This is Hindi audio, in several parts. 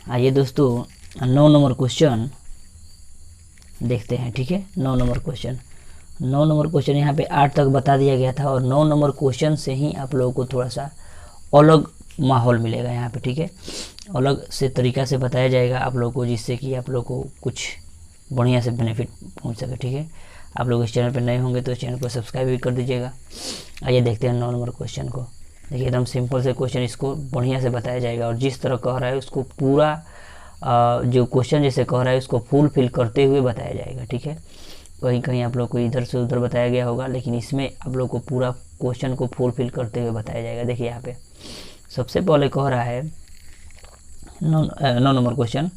आइए दोस्तों 9 नंबर क्वेश्चन देखते हैं। ठीक है, 9 नंबर क्वेश्चन। 9 नंबर क्वेश्चन यहाँ पे 8 तक बता दिया गया था और 9 नंबर क्वेश्चन से ही आप लोगों को थोड़ा सा अलग माहौल मिलेगा यहाँ पे। ठीक है, अलग से तरीका से बताया जाएगा आप लोगों को, जिससे कि आप लोगों को कुछ बढ़िया से बेनिफिट पहुँच सके। ठीक है, आप लोग इस चैनल पर नए होंगे तो चैनल को सब्सक्राइब भी कर दीजिएगा। आइए देखते हैं 9 नंबर क्वेश्चन को। देखिए एकदम सिंपल से क्वेश्चन, इसको बढ़िया से बताया जाएगा और जिस तरह कह रहा है उसको पूरा जो क्वेश्चन जैसे कह रहा है उसको फुल फिल करते हुए बताया जाएगा। ठीक है, कहीं कहीं आप लोग को इधर से उधर बताया गया होगा, लेकिन इसमें आप लोग को पूरा क्वेश्चन को फुल फिल करते हुए बताया जाएगा। देखिए यहाँ पे सबसे पहले कह रहा है 9 नंबर क्वेश्चन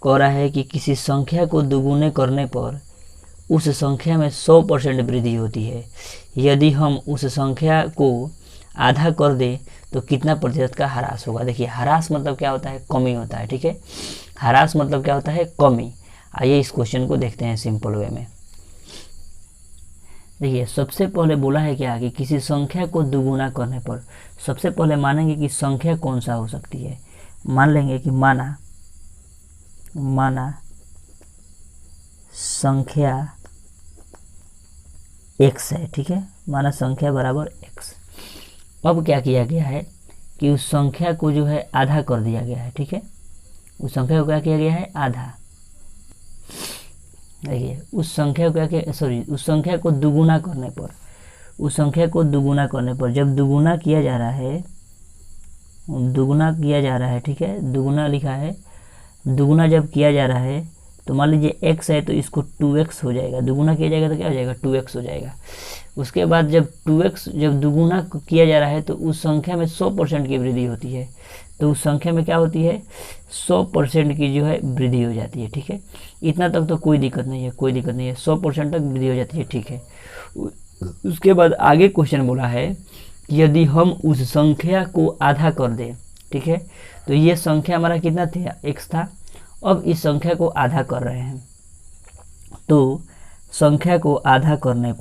कह रहा है कि किसी संख्या को दुगुने करने पर उस संख्या में 100% वृद्धि होती है। यदि हम उस संख्या को आधा कर दे तो कितना प्रतिशत का ह्रास होगा। देखिए ह्रास मतलब क्या होता है, कमी होता है। ठीक है, ह्रास मतलब क्या होता है, कमी। आइए इस क्वेश्चन को देखते हैं सिंपल वे में। देखिए सबसे पहले बोला है क्या कि किसी संख्या को दुगुना करने पर, सबसे पहले मानेंगे कि संख्या कौन सा हो सकती है। मान लेंगे कि माना संख्या x है। ठीक है, माना संख्या बराबर x। अब क्या किया गया है कि उस संख्या को जो है आधा कर दिया गया है। ठीक है, उस संख्या को क्या किया गया है, आधा। देखिए उस संख्या को उस संख्या को दुगुना करने पर, उस संख्या को दुगुना करने पर जब दुगुना किया जा रहा है, ठीक है, दुगुना लिखा है, दुगुना जब किया जा रहा है तो मान लीजिए x है तो इसको 2x हो जाएगा। दुगुना किया जाएगा तो क्या हो जाएगा, 2x हो जाएगा। उसके बाद जब 2x जब दुगुना किया जा रहा है तो उस संख्या में 100% की वृद्धि होती है। तो उस संख्या में क्या होती है, 100% की जो है वृद्धि हो जाती है। ठीक है, इतना तक तो कोई दिक्कत नहीं है, 100% तक वृद्धि हो जाती है। ठीक है, उसके बाद आगे क्वेश्चन बोला है कि यदि हम उस संख्या को आधा कर दें। ठीक है, तो ये संख्या हमारा कितना था, x था। अब इस संख्या को आधा कर रहे हैं तो संख्या को आधा करने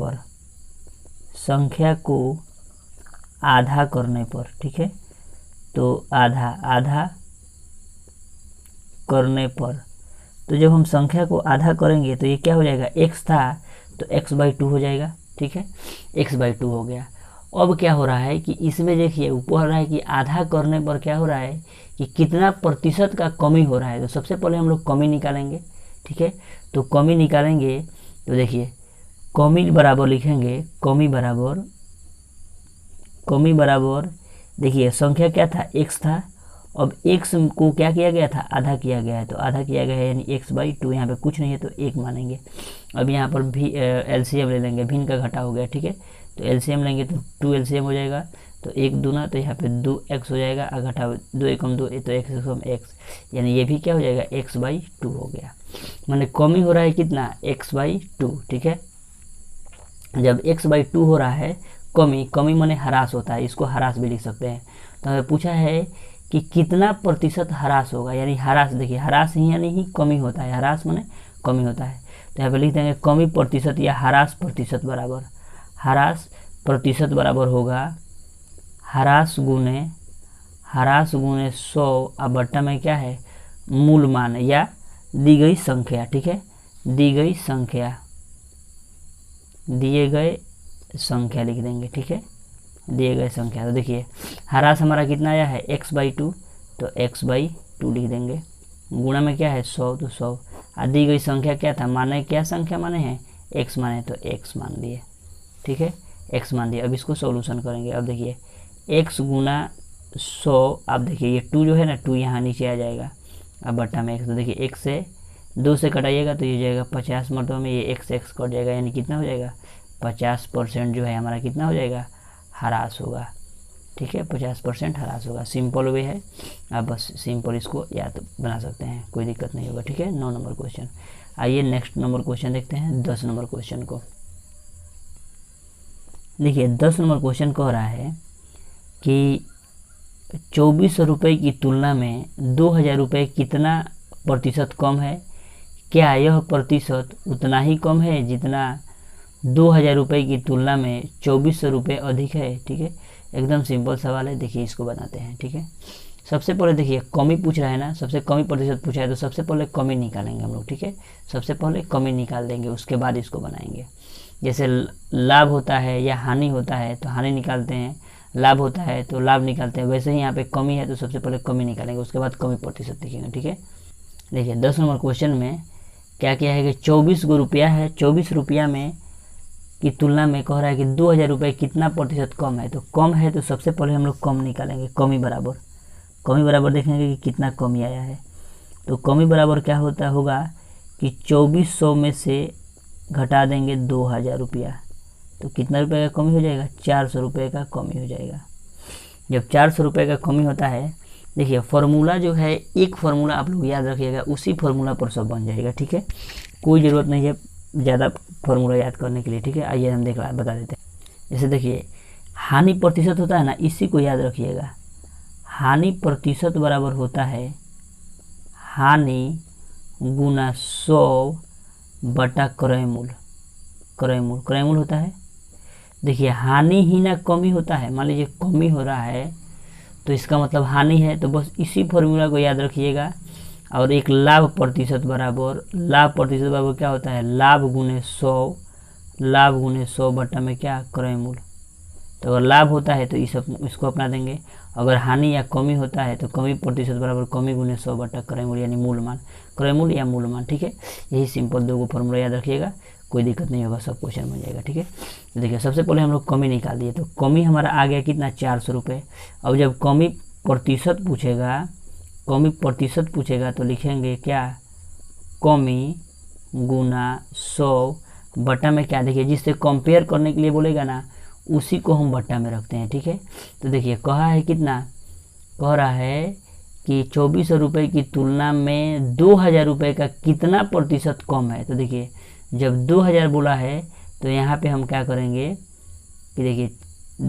पर, ठीक है, तो आधा करने पर, तो जब हम संख्या को आधा करेंगे तो ये क्या हो जाएगा, x था तो x/2 हो जाएगा। ठीक है, x/2 हो गया। अब क्या हो रहा है कि इसमें देखिए ऊपर हो रहा है कि आधा करने पर क्या हो रहा है कि कितना प्रतिशत का कमी हो रहा है। तो सबसे पहले हम लोग कमी निकालेंगे। ठीक है, तो कमी निकालेंगे तो देखिए कमी बराबर लिखेंगे, कमी बराबर देखिए संख्या क्या था, x था। अब x को क्या किया गया था, आधा किया गया है, तो आधा किया गया है यानी x/2। यहाँ पे कुछ नहीं है तो 1 मानेंगे। अब यहाँ पर भी एलसीएम ले लेंगे, भिन्न का घटा हो गया। ठीक है, तो एलसीएम लेंगे तो 2 एलसीएम हो जाएगा, तो 1 दूना तो यहाँ पे 2x हो जाएगा, घटा 2 एकम 2 तो x, यानी ये भी क्या हो जाएगा, x/2 हो गया। माने कमी हो रहा है कितना, x/2। ठीक है, जब x/2 हो रहा है, कमी माने ह्रास होता है, इसको ह्रास भी लिख सकते हैं। तो हमें पूछा है कि कितना प्रतिशत ह्रास होगा, यानी ह्रास, देखिए ह्रास ही यानी ही कमी होता है, ह्रास माने कमी होता है। तो यहाँ पे लिख देंगे कमी प्रतिशत या ह्रास प्रतिशत बराबर, ह्रास प्रतिशत बराबर होगा ह्रास गुने 100 अब बट्टा में क्या है, मूल मान या दी गई संख्या। ठीक है, दिए गए संख्या लिख देंगे। ठीक है, दिए गए संख्या। तो देखिए ह्रास हमारा कितना आया है, x/2, तो x/2 लिख देंगे। गुणा में क्या है, 100, तो 100। दी गई संख्या क्या था, माने क्या संख्या माने हैं, x माने, तो x मान दिए। ठीक है, x मान दिए। अब इसको सॉल्यूशन करेंगे। अब देखिए x गुना 100, अब देखिए ये 2 जो है ना, 2 यहाँ नीचे आ जाएगा, अब बट्टा में x। तो देखिए x से 2 से कटाइएगा तो ये जाएगा 50 मरतबा में, ये x कट जाएगा, यानी कितना हो जाएगा, 50% जो है हमारा कितना हो जाएगा, ह्रास होगा। ठीक है, 50% ह्रास होगा। सिंपल वे है, आप बस सिंपल इसको याद बना सकते हैं, कोई दिक्कत नहीं होगा। ठीक है, 9 नंबर क्वेश्चन। आइए नेक्स्ट नंबर क्वेश्चन देखते हैं, 10 नंबर क्वेश्चन को। देखिए 10 नंबर क्वेश्चन कह रहा है कि 2400 रुपये की तुलना में 2000 रुपये कितना प्रतिशत कम है। क्या यह प्रतिशत उतना ही कम है जितना 2000 रुपये की तुलना में 2400 रुपये अधिक है। ठीक है, एकदम सिंपल सवाल है, देखिए इसको बनाते हैं। ठीक है, सबसे पहले देखिए कमी पूछ रहा है ना, सबसे कमी प्रतिशत पूछा है तो सबसे पहले कमी निकालेंगे हम लोग, ठीक है। सबसे पहले कमी निकाल देंगे, उसके बाद इसको बनाएंगे। जैसे लाभ होता है या हानि होता है तो हानि निकालते हैं, लाभ होता है तो लाभ निकालते हैं, वैसे ही यहाँ पे कमी है तो सबसे पहले कमी निकालेंगे, उसके बाद कमी प्रतिशत लिखेंगे, ठीक है। देखिए 10 नंबर क्वेश्चन में क्या किया है कि 24 गो रुपया है, 24 रुपया में की तुलना में कह रहा है कि 2000 रुपये कितना प्रतिशत कम है। तो कम है तो सबसे पहले हम लोग कम निकालेंगे, कमी बराबर देखेंगे कि कितना कमी आया है। तो कमी बराबर क्या होगा कि 2400 में से घटा देंगे 2000 रुपया, तो कितना रुपये का कमी हो जाएगा, 400 रुपये का कमी हो जाएगा। जब 400 रुपये का कमी होता है, देखिए फार्मूला जो है, एक फार्मूला आप लोग याद रखिएगा, उसी फार्मूला पर सब बन जाएगा, ठीक है। कोई ज़रूरत नहीं है ज़्यादा फार्मूला याद करने के लिए, ठीक है। आइए हम बता देते हैं। जैसे देखिए हानि प्रतिशत होता है ना, इसी को याद रखिएगा। हानि प्रतिशत बराबर होता है हानि गुना 100 बटा क्रय मूल होता है। देखिए हानि ही ना कमी होता है, मान लीजिए कमी हो रहा है तो इसका मतलब हानि है, तो बस इसी फॉर्मूला को याद रखिएगा। और एक लाभ प्रतिशत बराबर क्या होता है, लाभ गुने 100 बटा में क्या, क्रय मूल। तो अगर लाभ होता है तो इसको अपना देंगे, अगर हानि या कमी होता है तो कमी प्रतिशत बराबर कमी गुने 100 बटा क्रय मूल, यानी क्रय मूल या मूलमान, ठीक है। यही सिंपल दो फॉर्मूला याद रखिएगा, कोई दिक्कत नहीं होगा, सब क्वेश्चन बन जाएगा, ठीक है। तो देखिए सबसे पहले हम लोग कमी निकाल दिए, तो कमी हमारा आ गया कितना, 400 रुपये। अब जब कमी प्रतिशत पूछेगा तो लिखेंगे क्या, कमी गुना 100 बटा में क्या, देखिए जिससे कंपेयर करने के लिए बोलेगा ना उसी को हम बट्टा में रखते हैं, ठीक है। तो देखिए कहा है कितना, कह रहा है कि 2400 रुपये की तुलना में 2000 रुपये का कितना प्रतिशत कम है। तो देखिए जब 2000 बोला है तो यहाँ पे हम क्या करेंगे कि देखिए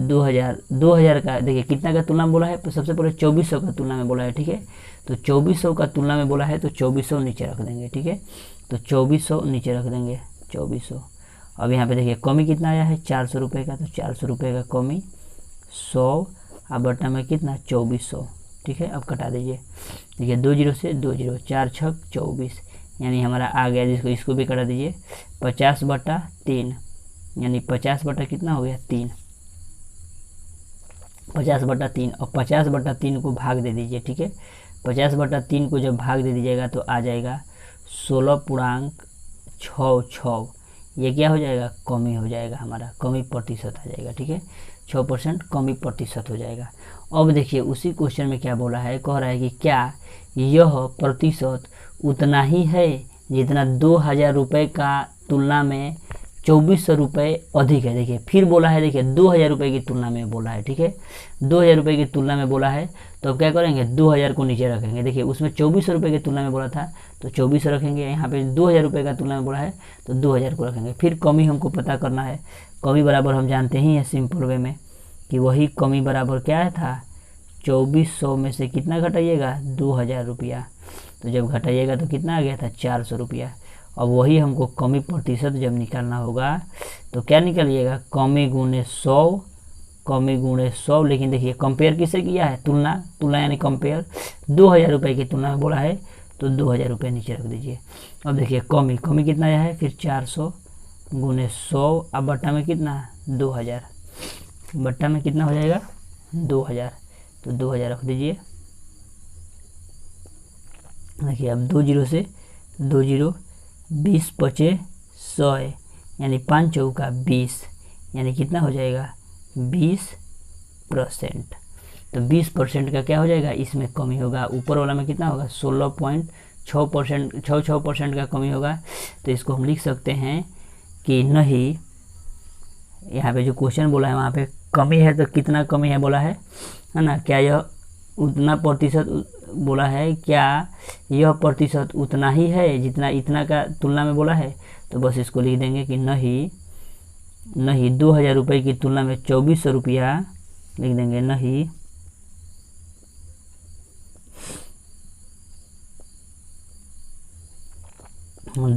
2000 का देखिए कितना का तुलना में बोला है, तो सबसे पहले 2400 का तुलना में बोला है, ठीक है। तो 2400 का तुलना में बोला है तो 2400 नीचे रख देंगे, ठीक है। तो 2400 नीचे रख देंगे, 2400। अब यहाँ पे देखिए कमी कितना आया है, 400 रुपये का, तो 400 रुपये का कमी 100 अब बटा में कितना, 2400, ठीक है। अब कटा दीजिए, देखिए 2 जीरो से 2 जीरो, 4 छक 24, यानी हमारा आ गया, जिसको इसको भी कटा दीजिए, 50 बटा 3, यानी 50 बटा कितना हो गया, 3, 50 बटा 3। और 50 बटा 3 को भाग दे दीजिए, ठीक है। 50 बटा 3 को जब भाग दे दीजिएगा तो आ जाएगा 16.66, ये क्या हो जाएगा, कमी हो जाएगा, हमारा कमी प्रतिशत आ जाएगा, ठीक है। 6% कमी प्रतिशत हो जाएगा। अब देखिए उसी क्वेश्चन में क्या बोला है, कह रहा है कि क्या यह प्रतिशत उतना ही है जितना 2000 रुपये का तुलना में 2400 रुपये अधिक है। देखिए फिर बोला है, देखिए 2000 रुपये की तुलना में बोला है, ठीक है। 2000 रुपये की तुलना में बोला है तो अब क्या करेंगे, 2000 को नीचे रखेंगे। देखिए उसमें 2400 रुपये की तुलना में बोला था तो 2400 रखेंगे, यहाँ पे 2000 रुपये का तुलना में बोला है तो 2000 को रखेंगे। फिर कमी हमको पता करना है, कमी बराबर हम जानते ही हैं सिंपल वे में कि वही कमी बराबर क्या था, 2400 में से कितना घटाइएगा, 2000 रुपया। तो जब घटाइएगा तो कितना आ गया था, 400 रुपया। अब वही हमको कमी प्रतिशत जब निकालना होगा तो क्या निकालिएगा, कमी गुणे 100, लेकिन देखिए कंपेयर किससे किया है, तुलना यानी कंपेयर। 2000 रुपये की तुलना में बोला है तो 2000 रुपये नीचे रख दीजिए। अब देखिए कमी कितना आया है, फिर 400 गुणे 100 अब बट्टा में कितना, 2000, बट्टा में कितना हो जाएगा, 2000, तो 2000 रख दीजिए। देखिए अब 2 जीरो से 2 जीरो, 20 पचे 100, यानी 5 चौका 20, यानी कितना हो जाएगा, 20%। तो 20% का क्या हो जाएगा, इसमें कमी होगा। ऊपर वाला में कितना होगा, 16.6% का कमी होगा। तो इसको हम लिख सकते हैं कि नहीं, यहाँ पे जो क्वेश्चन बोला है वहाँ पे कमी है तो कितना कमी है बोला है ना, क्या यह उतना प्रतिशत बोला है, क्या यह प्रतिशत उतना ही है जितना इतना का तुलना में बोला है। तो बस इसको लिख देंगे कि नहीं 2000 रुपये की तुलना में 2400 रुपया लिख देंगे, नहीं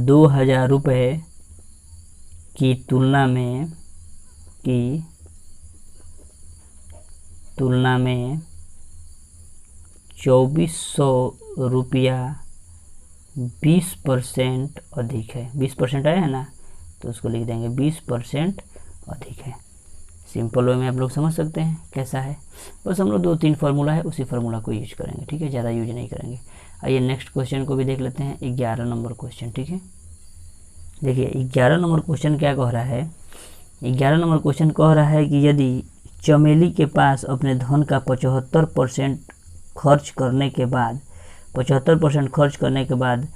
2000 रुपये की तुलना 2400 रुपया 20% अधिक है। 20% आया है ना, तो उसको लिख देंगे 20% अधिक है। सिंपल वे में आप लोग समझ सकते हैं कैसा है। बस हम लोग 2-3 फार्मूला है, उसी फार्मूला को यूज करेंगे, ठीक है, ज़्यादा यूज नहीं करेंगे। आइए नेक्स्ट क्वेश्चन को भी देख लेते हैं, 11 नंबर क्वेश्चन, ठीक है। देखिए 11 नंबर क्वेश्चन क्या कह रहा है। 11 नंबर क्वेश्चन कह रहा है कि यदि चमेली के पास अपने धन का 75% खर्च करने के बाद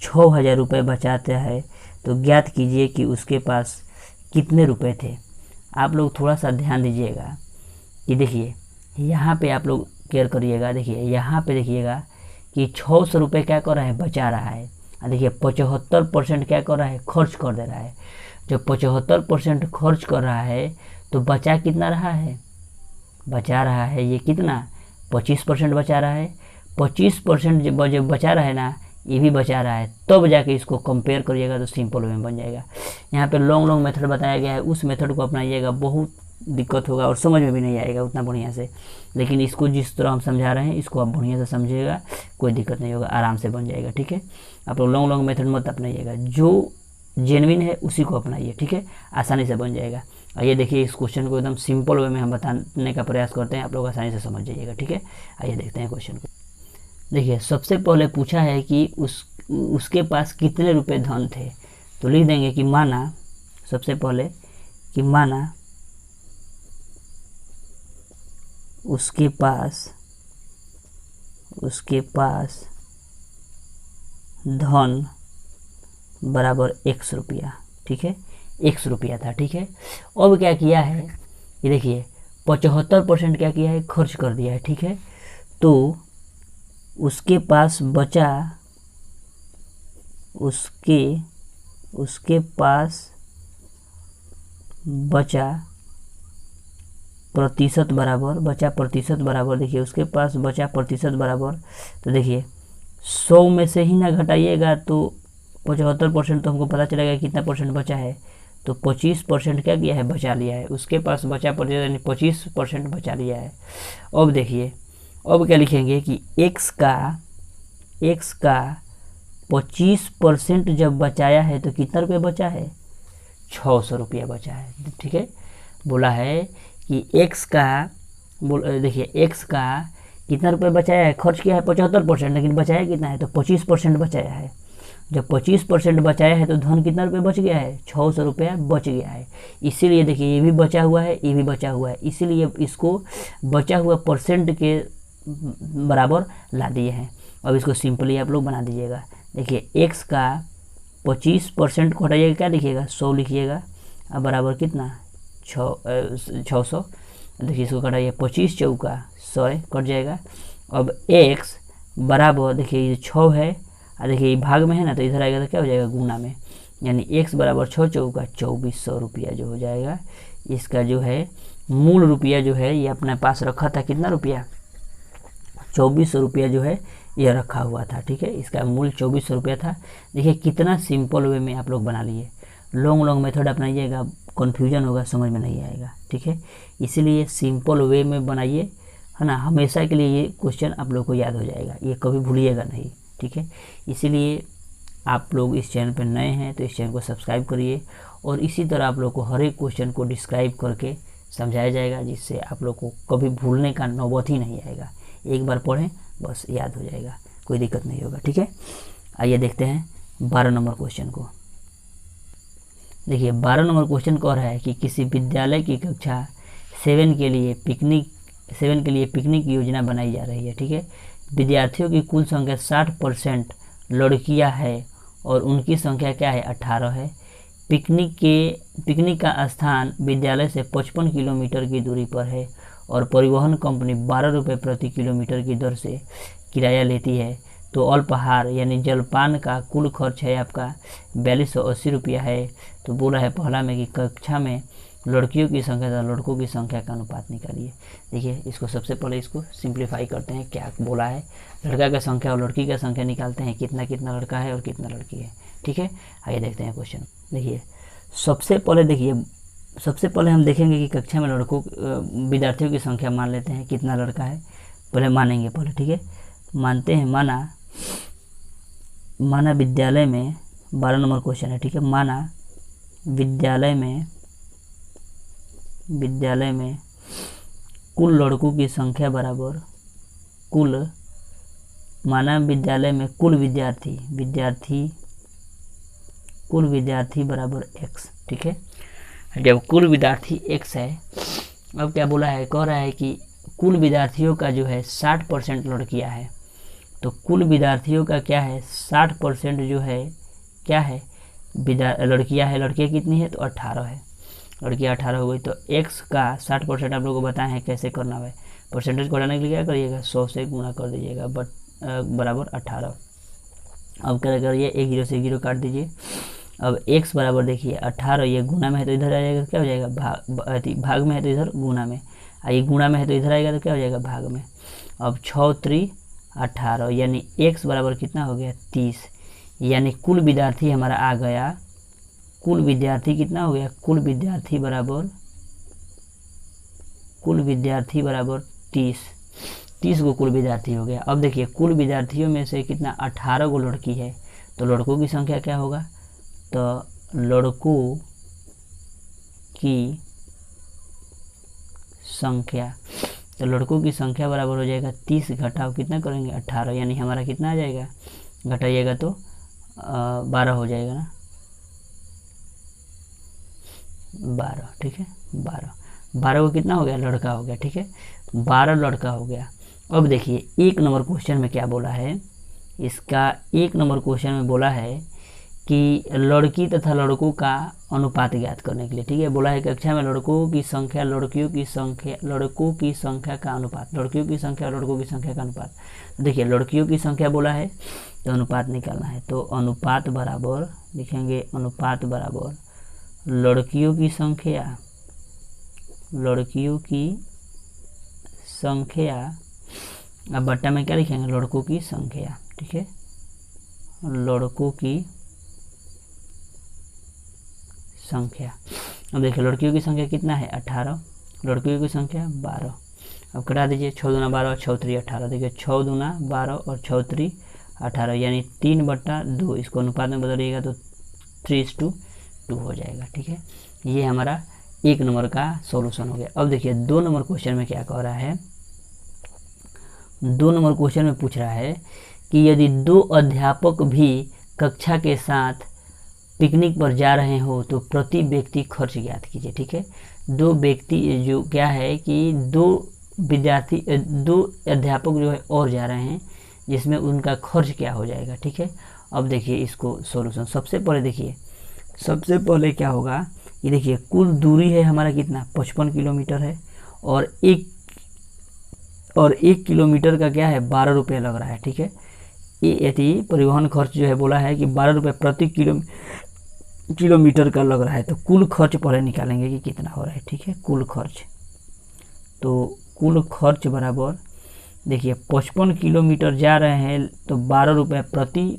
6,000 रुपये बचाता है तो ज्ञात कीजिए कि उसके पास कितने रुपए थे। आप लोग थोड़ा सा ध्यान दीजिएगा कि देखिए यहाँ पे आप लोग केयर करिएगा। देखिए यहाँ पे देखिएगा कि 600 रुपये क्या कर रहा है, बचा रहा है। देखिए 75% क्या कर रहा है, खर्च कर दे रहा है। जब 75% खर्च कर रहा है तो बचा कितना रहा है, बचा रहा है ये कितना, 25% बचा रहा है। 25% जब बचा रहा है ना, ये भी बचा रहा है, तब जाके इसको कंपेयर करिएगा तो सिंपल वे में बन जाएगा। यहाँ पे लॉन्ग मेथड बताया गया है, उस मेथड को अपनाइएगा, बहुत दिक्कत होगा और समझ में भी नहीं आएगा उतना बढ़िया से। लेकिन इसको जिस तरह हम समझा रहे हैं, इसको आप बढ़िया से समझिएगा, कोई दिक्कत नहीं होगा, आराम से बन जाएगा, ठीक है। आप लोग लॉन्ग मेथड मत अपनाइएगा, जो जेन्युइन है उसी को अपनाइए, ठीक है, आसानी से बन जाएगा। आइए देखिए इस क्वेश्चन को एकदम सिंपल वे में हम बताने का प्रयास करते हैं, आप लोग आसानी से समझ जाइएगा, ठीक है। आइए देखते हैं क्वेश्चन को। देखिए सबसे पहले पूछा है कि उसके पास कितने रुपए धन थे, तो लिख देंगे कि माना, सबसे पहले कि माना उसके पास धन बराबर x रुपया, ठीक है, x रुपया था, ठीक है। अब क्या किया है, ये देखिए 75% क्या किया है, खर्च कर दिया है, ठीक है। तो उसके पास बचा, उसके पास बचा प्रतिशत बराबर, देखिए उसके पास बचा प्रतिशत बराबर, तो देखिए 100 में से ही ना घटाइएगा तो 75% तो हमको पता चलेगा कितना परसेंट बचा है, तो 25% क्या किया है, बचा लिया है। उसके पास बचा प्रतिशत यानी 25% बचा लिया है। अब देखिए अब क्या लिखेंगे कि x का 25% जब बचाया है तो कितना रुपये बचा है, 600 रुपया बचा है, ठीक है। बोला है कि x का, देखिए x का कितना रुपये बचाया है, खर्च किया है 75%, लेकिन बचाया कितना है, तो 25% बचाया है। जब 25% बचाया है तो धन कितना रुपये बच गया है, 600 रुपया बच गया है। इसीलिए देखिए ये भी बचा हुआ है, ये भी बचा हुआ है, इसीलिए इसको बचा हुआ परसेंट के बराबर ला दिए हैं। अब इसको सिंपली आप लोग बना दीजिएगा। देखिए x का 25% को हटाइएगा, क्या लिखिएगा, 100 लिखिएगा, अब बराबर कितना, 600। देखिए इसको कटाइए, 25 चौका 100 कट जाएगा। अब x बराबर, देखिए ये 6 है, और देखिए ये भाग में है ना, तो इधर आएगा तो क्या हो जाएगा, गुना में, यानी x बराबर 6 चौका 2400 रुपया जो हो जाएगा। इसका जो है मूल रुपया जो है ये अपने पास रखा था, कितना रुपया, 2400 रुपया जो है यह रखा हुआ था, ठीक है। इसका मूल 2400 रुपया था। देखिए कितना सिंपल वे में आप लोग बना लिए। लॉन्ग मेथड अपनाइएगा, कन्फ्यूजन होगा, समझ में नहीं आएगा, ठीक है। इसीलिए सिंपल वे में बनाइए, है ना, हमेशा के लिए ये क्वेश्चन आप लोग को याद हो जाएगा, ये कभी भूलिएगा नहीं, ठीक है। इसीलिए आप लोग इस चैनल पर नए हैं तो इस चैनल को सब्सक्राइब करिए, और इसी तरह आप लोग को हर एक क्वेश्चन को डिस्क्राइब करके समझाया जाएगा, जिससे आप लोग को कभी भूलने का नौबत ही नहीं आएगा। एक बार पढ़ें बस याद हो जाएगा, कोई दिक्कत नहीं होगा, ठीक है। आइए देखते हैं 12 नंबर क्वेश्चन को। देखिए 12 नंबर क्वेश्चन कह रहा है कि किसी विद्यालय की कक्षा 7 के लिए पिकनिक की योजना बनाई जा रही है, ठीक है। विद्यार्थियों की कुल संख्या 60% लड़कियां है और उनकी संख्या क्या है, 18 है। पिकनिक का स्थान विद्यालय से 55 किलोमीटर की दूरी पर है और परिवहन कंपनी 12 रुपये प्रति किलोमीटर की दर से किराया लेती है। तो अल्पाहार यानी जलपान का कुल खर्च है आपका 4280 रुपया है। तो बोला है पहला में कि कक्षा में लड़कियों की संख्या तथा लड़कों की संख्या का अनुपात निकालिए। देखिए इसको सबसे पहले इसको सिंप्लीफाई करते हैं, क्या बोला है, लड़का का संख्या और लड़की का संख्या निकालते हैं, कितना कितना लड़का है और कितना लड़की है, ठीक है। आइए देखते हैं क्वेश्चन। देखिए सबसे पहले हम देखेंगे कि कक्षा में विद्यार्थियों की संख्या मान लेते हैं, कितना लड़का है पहले मानेंगे पहले, ठीक है। मानते हैं, माना विद्यालय में 12 नंबर क्वेश्चन है, ठीक है। माना विद्यालय में कुल लड़कों की संख्या बराबर माना विद्यालय में कुल विद्यार्थी बराबर x, ठीक है। जब कुल विद्यार्थी x है, अब क्या बोला है, कह रहा है कि कुल विद्यार्थियों का जो है 60% लड़कियां है। तो कुल विद्यार्थियों का क्या है, 60% जो है क्या है, लड़कियां है। लड़कियां कितनी है, तो 18 है। लड़कियां 18 हो गई। तो x का 60% आप लोगों को बताए हैं कैसे करना है। परसेंटेज को हटाने के लिए क्या करिएगा, 100 से गुणा कर दीजिएगा, बराबर 18। अब क्या करिए, एक 0 से 0 काट दीजिए। अब x बराबर देखिए 18, ये गुना में है तो इधर आ जाएगा, क्या हो जाएगा, भाग में है तो इधर गुना में, ये गुणा में है तो इधर आएगा तो क्या हो जाएगा, भाग में। अब 6 3 18, यानी x बराबर कितना हो गया, 30। यानी कुल विद्यार्थी हमारा आ गया, कुल विद्यार्थी कितना हो गया, कुल विद्यार्थी बराबर 30 को कुल विद्यार्थी हो गया। अब देखिए कुल विद्यार्थियों में से कितना, 18 को लड़की है, तो लड़कों की संख्या क्या होगा, तो लड़कों की संख्या बराबर हो जाएगा 30 घटाओ कितना करेंगे, 18, यानी हमारा कितना आ जाएगा, घटाइएगा तो 12 हो जाएगा ना, 12, ठीक है। 12 को कितना हो गया, लड़का हो गया, ठीक है। 12 लड़का हो गया। अब देखिए 1 नंबर क्वेश्चन में क्या बोला है, इसका 1 नंबर क्वेश्चन में बोला है कि लड़की तथा लड़कों का अनुपात ज्ञात करने के लिए, ठीक है। बोला है कक्षा में लड़कों की संख्या लड़कियों की संख्या का अनुपात, लड़कियों की संख्या और लड़कों की संख्या का अनुपात। देखिए लड़कियों की संख्या बोला है तो अनुपात निकालना है, तो अनुपात बराबर लिखेंगे, अनुपात बराबर लड़कियों की संख्या, अब बट्टा में क्या लिखेंगे, लड़कों की संख्या, ठीक है। लड़कों की संख्या, अब देखिए लड़कियों की संख्या कितना है, 18, लड़कियों की संख्या 12। अब कटा दीजिए, 6 दूना 12 और 6 3 18। देखिए 6 दूना 12 और 6 3 18, यानी 3/2। इसको अनुपात में बदलिएगा तो 3:2 हो जाएगा, ठीक है। ये हमारा 1 नंबर का सॉल्यूशन हो गया। अब देखिए 2 नंबर क्वेश्चन में क्या कह रहा है, 2 नंबर क्वेश्चन में पूछ रहा है कि यदि 2 अध्यापक भी कक्षा के साथ पिकनिक पर जा रहे हो तो प्रति व्यक्ति खर्च ज्ञात कीजिए, ठीक है। 2 व्यक्ति जो क्या है कि 2 अध्यापक जो है और जा रहे हैं, जिसमें उनका खर्च क्या हो जाएगा, ठीक है। अब देखिए इसको सॉल्यूशन, सबसे पहले क्या होगा, ये देखिए कुल दूरी है हमारा कितना, 55 किलोमीटर है, और 1 किलोमीटर का क्या है, 12 रुपये लग रहा है, ठीक है। यदि परिवहन खर्च जो है बोला है कि 12 रुपये प्रति किलोमीटर का लग रहा है, तो कुल खर्च पहले निकालेंगे कि कितना हो रहा है, ठीक है। कुल खर्च, तो कुल खर्च बराबर देखिए 55 किलोमीटर जा रहे हैं तो 12 रुपये प्रति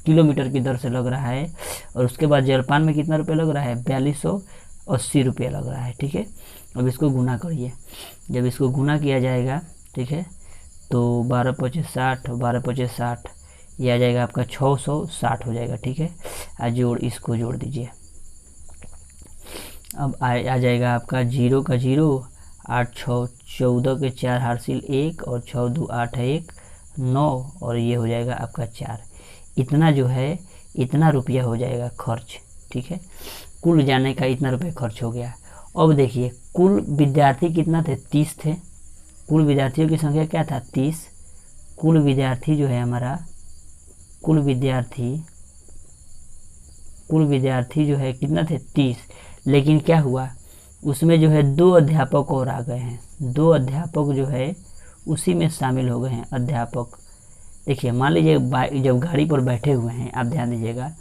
किलोमीटर की दर से लग रहा है, और उसके बाद जलपान में कितना रुपये लग रहा है, 4280 रुपये लग रहा है, ठीक है। अब इसको गुना करिए, जब इसको गुना किया जाएगा, ठीक है, तो 12 5 60, 12 5 60, ये आ जाएगा आपका 660 हो जाएगा, ठीक है। इसको जोड़ दीजिए, अब आ जाएगा आपका 0 का 0, 8 6 14 के 4 हासिल 1 और 6 2 8 1 9, और ये हो जाएगा आपका 4। इतना जो है, इतना रुपया हो जाएगा खर्च, ठीक है। कुल जाने का इतना रुपये खर्च हो गया। अब देखिए कुल विद्यार्थी कितना थे, 30 थे। कुल विद्यार्थियों की संख्या क्या था, 30। कुल विद्यार्थी जो है हमारा, कुल विद्यार्थी जो है कितना थे, 30। लेकिन क्या हुआ, उसमें जो है 2 अध्यापक और आ गए हैं, 2 अध्यापक जो है उसी में शामिल हो गए हैं अध्यापक। देखिए मान लीजिए जब गाड़ी पर बैठे हुए हैं, आप ध्यान दीजिएगा,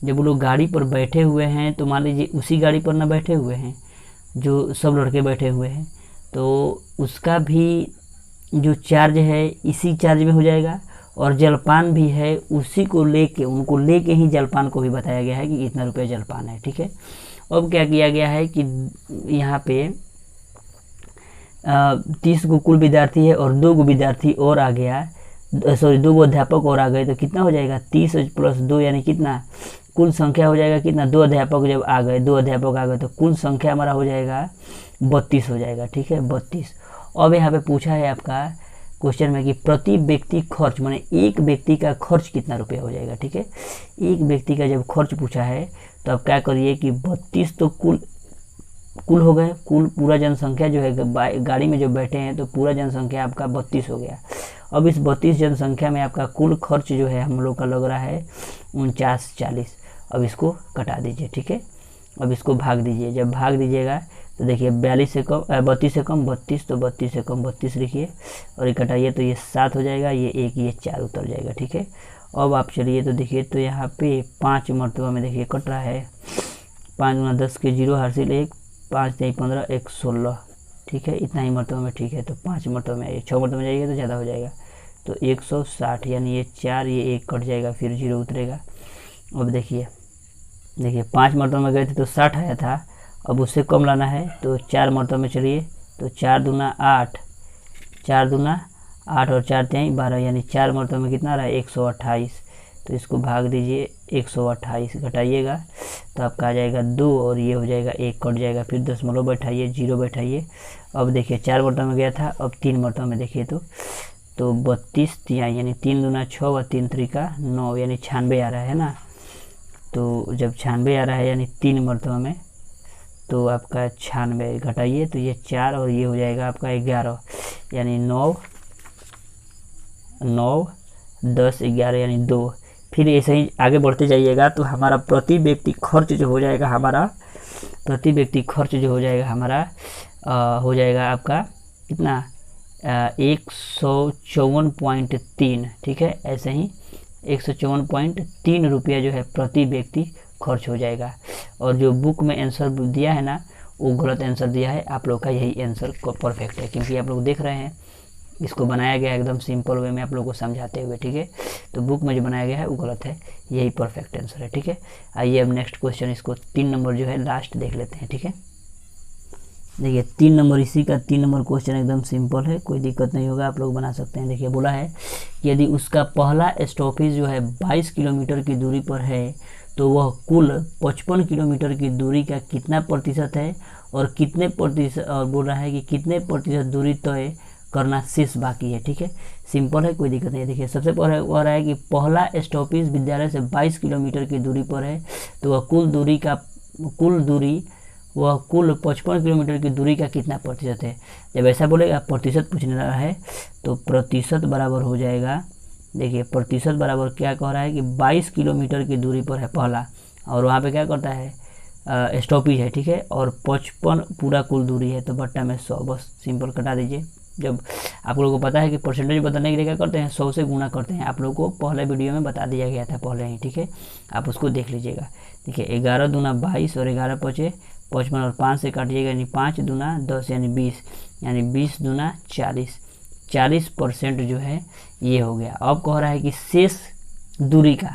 जब वो लोग गाड़ी पर बैठे हुए हैं तो मान लीजिए उसी गाड़ी पर ना बैठे हुए हैं जो सब लड़के बैठे हुए हैं, तो उसका भी जो चार्ज है इसी चार्ज में हो जाएगा, और जलपान भी है उसी को लेके, उनको लेके ही जलपान को भी बताया गया है कि इतना रुपये जलपान है, ठीक है। अब क्या किया गया है कि यहाँ पे 30 को कुल विद्यार्थी है और 2 को विद्यार्थी और आ गया, सॉरी 2 अध्यापक और आ गए तो कितना हो जाएगा 30 प्लस 2 यानी कितना कुल संख्या हो जाएगा कितना 2 अध्यापक जब आ गए 2 अध्यापक आ गए तो कुल संख्या हमारा हो जाएगा 32 हो जाएगा। ठीक है 32। अब यहाँ पे पूछा है आपका क्वेश्चन में कि प्रति व्यक्ति खर्च माने एक व्यक्ति का खर्च कितना रुपया हो जाएगा। ठीक है एक व्यक्ति का जब खर्च पूछा है तो आप क्या करिए कि 32 तो कुल हो गए, कुल पूरा जनसंख्या जो है गाड़ी में जो बैठे हैं तो पूरा जनसंख्या आपका 32 हो गया। अब इस 32 जनसंख्या में आपका कुल खर्च जो है हम लोग का लग रहा है 49/40। अब इसको कटा दीजिए। ठीक है अब इसको भाग दीजिए। जब भाग दीजिएगा तो देखिए 32 से कम 32 से कम 32 तो 32 से कम 32 लिखिए और ये कटाइए तो ये 7 हो जाएगा, ये 1 ये 4 उतर जाएगा। ठीक है अब आप चलिए तो देखिए तो यहाँ पे 5 मरतबा में देखिए कट रहा है। 5 गुना 10 के 0 हासिल 1 5 3 15 1 16। ठीक है इतना ही मरतबा में। ठीक है तो 5 मरतबा में आइए, 6 मरतबा में जाइएगा तो ज़्यादा हो जाएगा तो 160 यानी ये 4 ये 1 कट जाएगा फिर 0 उतरेगा। अब देखिए 5 मरतबा में गए थे तो 60 आया था, अब उससे कम लाना है तो 4 मरतबा में चलिए तो 4 दूना 8 4 दूना 8 और 4 3 12 यानी 4 मरतबा में कितना आ रहा है 128। तो इसको भाग दीजिए 128 घटाइएगा तो आपका आ जाएगा 2 और ये हो जाएगा 1 कट जाएगा फिर दशमलव बैठाइए 0 बैठाइए। अब देखिए 4 मरतबा में गया था, अब 3 मरतबा में देखिए तो 32 तिहाई यानी 3 दूना 6 और 3 त्रिका 9 यानी 96 आ रहा है ना। तो जब 96 आ रहा है यानी 3 मरतबा में तो आपका 96 घटाइए तो ये 4 और ये हो जाएगा आपका 11 यानी 9 9 10 11 यानी 2। फिर ऐसे ही आगे बढ़ते जाइएगा तो हमारा प्रति व्यक्ति खर्च जो हो जाएगा हमारा प्रति व्यक्ति खर्च जो हो जाएगा हमारा हो जाएगा आपका कितना 154.3। ठीक है ऐसे ही 154.3 रुपया जो है प्रति व्यक्ति खर्च हो जाएगा। और जो बुक में आंसर दिया है ना वो गलत आंसर दिया है, आप लोग का यही आंसर परफेक्ट है क्योंकि आप लोग देख रहे हैं इसको बनाया गया एकदम सिंपल वे में आप लोग को समझाते हुए। ठीक है तो बुक में जो बनाया गया है वो गलत है, यही परफेक्ट आंसर है। ठीक है आइए अब नेक्स्ट क्वेश्चन इसको 3 नंबर जो है लास्ट देख लेते हैं। ठीक है देखिए 3 नंबर इसी का 3 नंबर क्वेश्चन एकदम सिंपल है, कोई दिक्कत नहीं होगा, आप लोग बना सकते हैं। देखिए बोला है कि यदि उसका पहला स्टॉपेज जो है 22 किलोमीटर की दूरी पर है तो वह कुल 55 किलोमीटर की दूरी का कितना प्रतिशत है और कितने प्रतिशत और बोल रहा है कि कितने प्रतिशत दूरी तय करना शेष बाकी है। ठीक है सिंपल है, कोई दिक्कत नहीं है। देखिए सबसे पहले वह रहा है कि पहला स्टॉपेज विद्यालय से 22 किलोमीटर की दूरी पर है तो वह कुल 55 किलोमीटर की दूरी का कितना प्रतिशत है। जब ऐसा बोलेगा प्रतिशत पूछने रहा है तो प्रतिशत बराबर हो जाएगा। देखिए प्रतिशत बराबर क्या कह रहा है कि 22 किलोमीटर की दूरी पर है पहला और वहाँ पे क्या करता है स्टॉपेज है। ठीक है और 55 पूरा कुल दूरी है तो बट्टा में 100 बस सिंपल कटा दीजिए। जब आप लोगों को पता है कि परसेंटेज बताने के लिए क्या करते हैं 100 से गुणा करते हैं, आप लोगों को पहले वीडियो में बता दिया गया था पहले ही। ठीक है आप उसको देख लीजिएगा। देखिए 11 दूना 22 और 11 पचे 55 और 5 से काटिएगा यानी 5 दूना 10 यानी 20 यानी 20 दूना 40% जो है ये हो गया। अब कह रहा है कि शेष दूरी का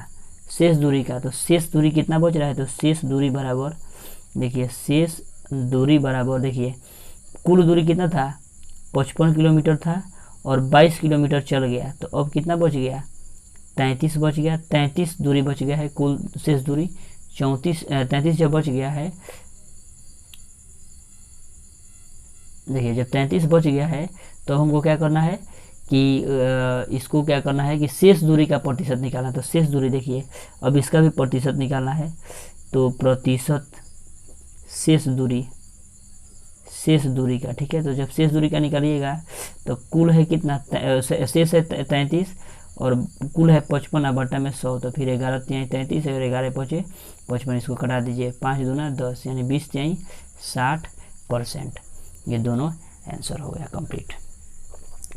तो शेष दूरी कितना बच रहा है तो शेष दूरी बराबर देखिए शेष दूरी बराबर देखिए कुल दूरी कितना था 55 किलोमीटर था और 22 किलोमीटर चल गया तो अब कितना बच गया 33 बच गया। 33 दूरी बच गया है, कुल शेष दूरी 33 जब बच गया है देखिए जब 33 बच गया है तो हमको क्या करना है कि इसको क्या करना है कि शेष दूरी का प्रतिशत निकालना। तो शेष दूरी देखिए अब इसका भी प्रतिशत निकालना है तो प्रतिशत शेष दूरी का। ठीक है तो जब शेष दूरी का निकालिएगा तो कुल है कितना शेष है 33 और कुल है 55 बट्टा में 100 तो फिर 11 तिहाई 33 और 11 पचे 55 इसको कटा दीजिए 5 दूना 10 यानी 20 तिहाई 60%। ये दोनों आंसर हो गया कंप्लीट।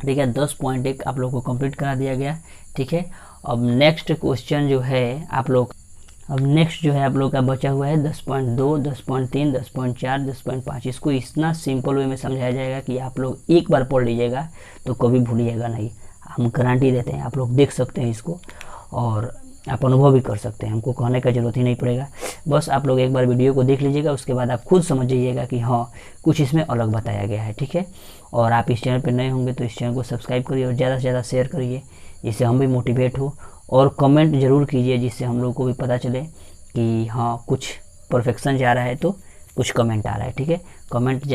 ठीक है 10.1 आप लोग को कंप्लीट करा दिया गया। ठीक है अब नेक्स्ट क्वेश्चन जो है आप लोग का बचा हुआ है 10.2 10.3 10.4 10.5। इसको इतना सिंपल वे में समझाया जाएगा कि आप लोग एक बार पढ़ लीजिएगा तो कभी भूलिएगा नहीं, हम गारंटी देते हैं। आप लोग देख सकते हैं इसको और आप अनुभव भी कर सकते हैं, हमको कहने का ज़रूरत ही नहीं पड़ेगा। बस आप लोग एक बार वीडियो को देख लीजिएगा, उसके बाद आप खुद समझ जाइएगा कि हाँ कुछ इसमें अलग बताया गया है, ठीक है। और आप इस चैनल पर नए होंगे तो इस चैनल को सब्सक्राइब करिए और ज़्यादा से ज़्यादा शेयर करिए, जिससे हम भी मोटिवेट हो। और कमेंट ज़रूर कीजिए, जिससे हम लोग को भी पता चले कि हाँ कुछ परफेक्शन जा रहा है तो कुछ कमेंट आ रहा है, ठीक है। कमेंट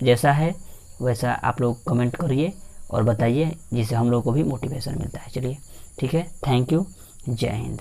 जैसा है वैसा आप लोग कमेंट करिए और बताइए, जिससे हम लोग को भी मोटिवेशन मिलता है। चलिए ठीक है, थैंक यू, जय हिंद।